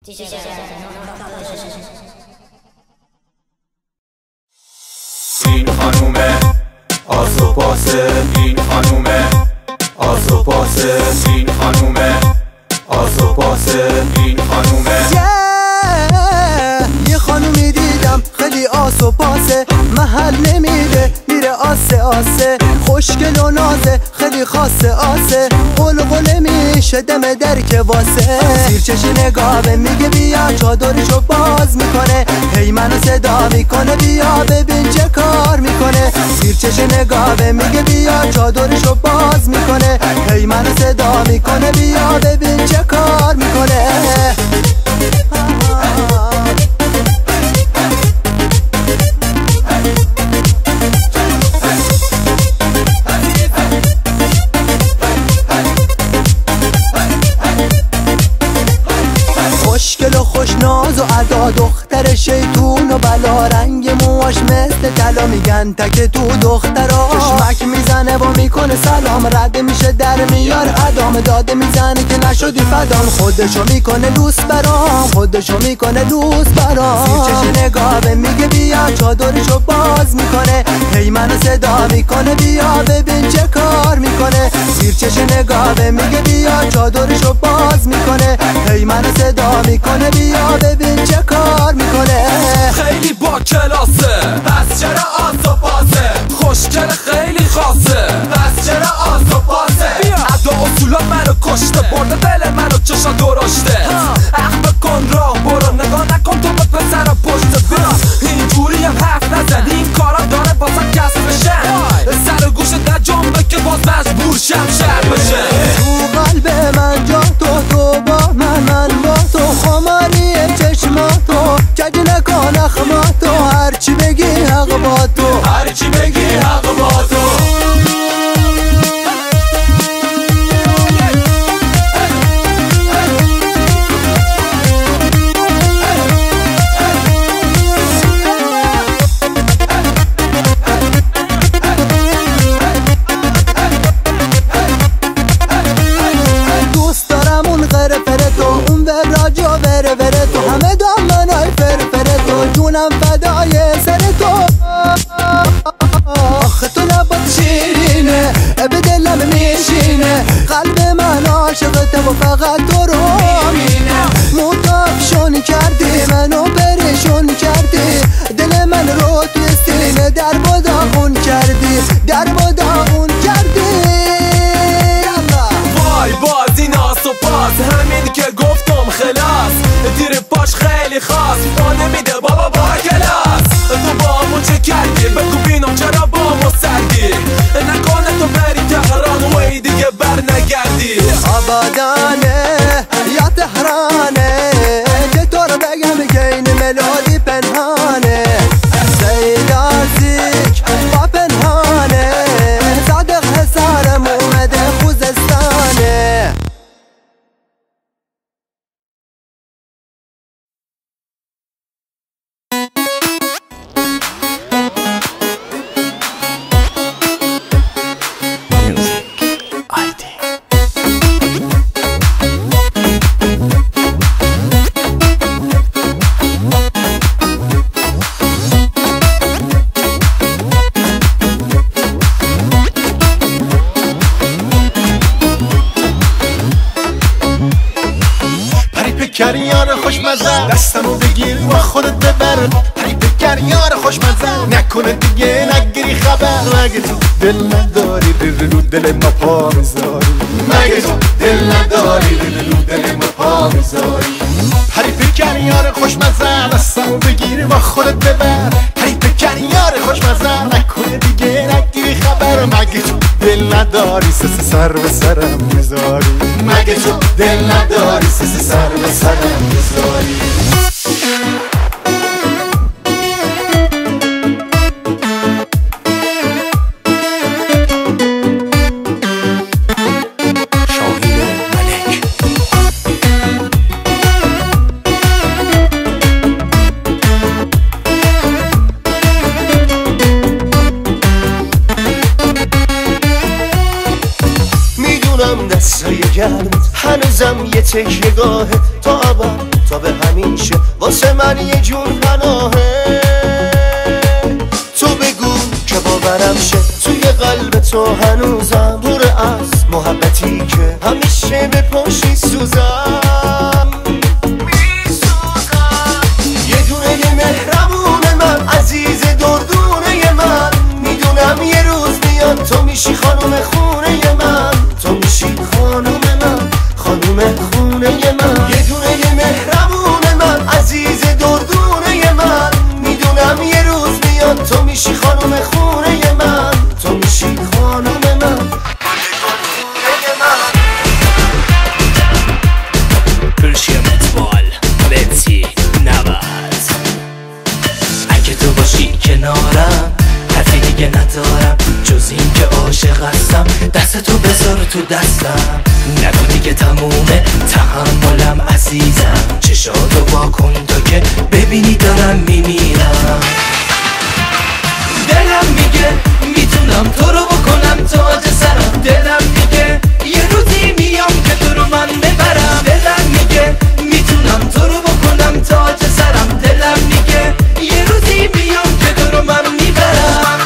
继续下来，این خانومه آسوپاسه، این خانومه آسوپاسه، این خانومه آسوپاسه، این خانومه. یه خانومی دیدم خیلی آسوپاسه، محل نمیده میره آسه آسه، خوشگل و نازه خیلی خاصه آسه، قلقله میشه دم درک واسه، زیر چش نگاهه میگه بیا، چادرشو باز میکنه، هی منو صدا میکنه بیا ببین چه کار میکنه، زیر چش نگاهه میگه بیا، چادرشو باز میکنه، هی منو صدا میکنه بیا ببین چه کار میکنه. خوشگل و خوشناز و ادا، دختر شیطون و بلا، رنگ موهاش مثل طلا، میگن تک تو دخترا، چشمک میزنه و میکنه سلام، رد میشه در میار ادام، داده میزنه که نشدی فدام، خودشو میکنه لوس برام، خودشو میکنه لوس برام، زیر چش نگاهه میگه بیا، چادرشو باز میکنه، هی منو صدا میکنه بیا ببین چه کار میکنه، زیر چش نگاهه میگه بیا، چادرشو باز میکنه، هی منو صدا میکنه بیا ببین چه کار میکنه. خیلی با کلاسه پس چرا آسوپاسه، خوشگل خیلی خاصه پس چرا آسوپاسه، ادا اصولا منو کشته، برده دل منو چشا درشته، اخ بکن راه برو، نگاه نکن تو به پسرم پشت بیا، اینجوری هم حرف نزن، این کارا داره باسم کسب بشن، سر گوشت نجنبه که باز مجبور شم شهر بشه. تو قلب من جا تو با من با تو، خماری چشماتو کج نکن اخماتو، هرچی بگی حق با تو، هرچی بگی حق با تو. دوست دارم اون غرفره تو، اون وراجا بره بره تو، همه دامنای فرفره تو، جونم فدای سر تو، آخه تو لبات شیرینه به دلم میشینه، قلب من عاشقته و فقط تو رو میبینه، متافشون کردی منو پریشون کردی، دل من رو توی سینه در و داغون کردی، در و داغون کردی. وای باز این آسوپاس، همین که گفتم خلاص، دیر پاش خیلی خاص، ما نمیده بابا با کلاس، تو با همون چه کردی بگو بینم چرا با ما سردی، نکنه تو بری تهران و ای دیگه بر نگردی، آبادانه یا تهرانه، چطور بگم که این ملودی پنهانه، سیدازیک با پنهانه، صادق حسارم اومده خوزستانه. بکر یار خوشمزه، دستمو بگیر و خودت ببر، پری بکر یار خوشمزه، نکنه دیگه نگیری خبر، مگه تو دل نداری رو دل ما پا میذاری، مگه تو دل نداری رو دل ما پا میذاری، پری بکر یار خوشمزه، دستمو بگیر و خودت ببر، پری بکر یار خوشمزه، نکنه دیگه نگیری خبر، مگه تو دل نداری سر به سرم میذاری، مگه تو دل نداری سر به سرم میذاری. میدونم دستای گرمت هنوزم یه تکیه گاهه، تا ابد تا به همیشه واسه من یه جور پناهه. تو بگو که باورم شه توی قلب تو هنوزم پر از محبتی که همیشه به پاشی سوزم. یه دونه مهربون من عزیز دردونه من، میدونم یه روز میاد تو میشی خانوم خونه من، تو میشی خانوم من، خانوم خونه من. یه دونه مهربون من عزیز دردونه من، میدونم یه روز میاد تو میشی خانوم خونه من، تو میشی خانوم من. پرشیم اتبال بتی نبرد. اگه تو باشی کنارم حرفی دیگه ندارم جز این که عاشق هستم. دست تو بذار تو دستم نگو دیگه تمومه تحملم عزیزم. چشاتو واکن تا که ببینی دارم میمیرم. دلم میگه میتونم تو رو بکنم تاج سرم. دلم میگه یه روزی میام که تو رو من ببرم. دلم میگه میتونم تو رو بکنم تاج سرم. دلم میگه یه روزی میام که تو رو من میبرم.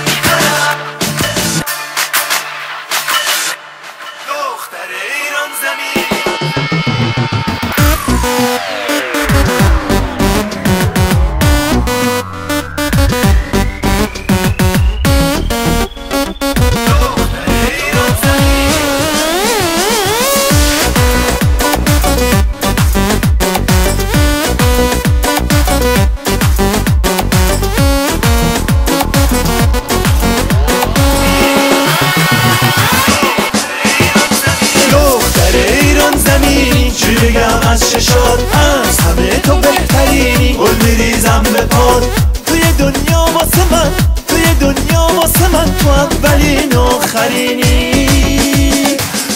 دختر ایران زمین چی بگم از چشات، از همه تو بهترینی. گل میریزم به پاد توی دنیا واسه من، توی دنیا واسه من تو اولین آخرینی.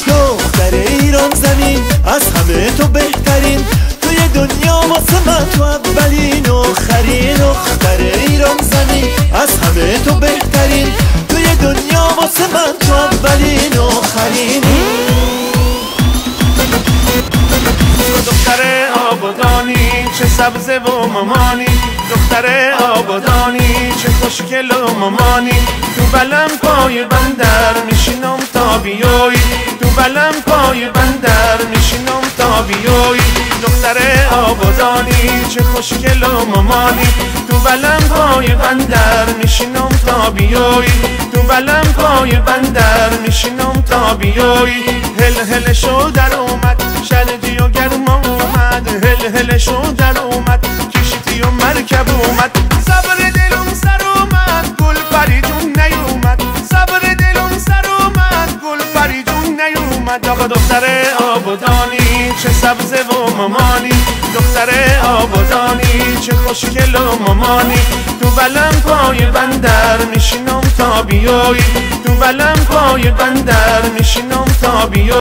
دختر ایران زمین از همه تو بهترین، توی دنیا واسه من تو اولین آخرین. دختر ایران زمین از همه تو بهترین، توی دنیا واسه من تو اولین آخرینی. دختر آبادانی چه سبزه و مامانی، دختر آبادانی چه خوشگل و مامانی. تو بلم پای بندر میشینم تا بیایی، تو بلم پای بندر میشینم تا بیایی. دختر آبادانی چه خوشگل و مامانی، تو بلم پای بندر میشینم تا بیایی، تو بلم پای بندر میشینم تا بیایی. هل هل شو در اومد شلجی و گرم اومد، هل هل شو در اومد کشتی و مرکب اومد. صبر دلم سر اومد گل پری جون نیومد، صبر دلم سر اومد گل پری جون نیومد. آقا دختر آبادانی چه سبزه و مامانی، دختر آبادانی چه خوشگل و مامانی. تو بلم پای بندر میشینم تا بیایی، تو بلم پای بندر میشینم تا بیایی.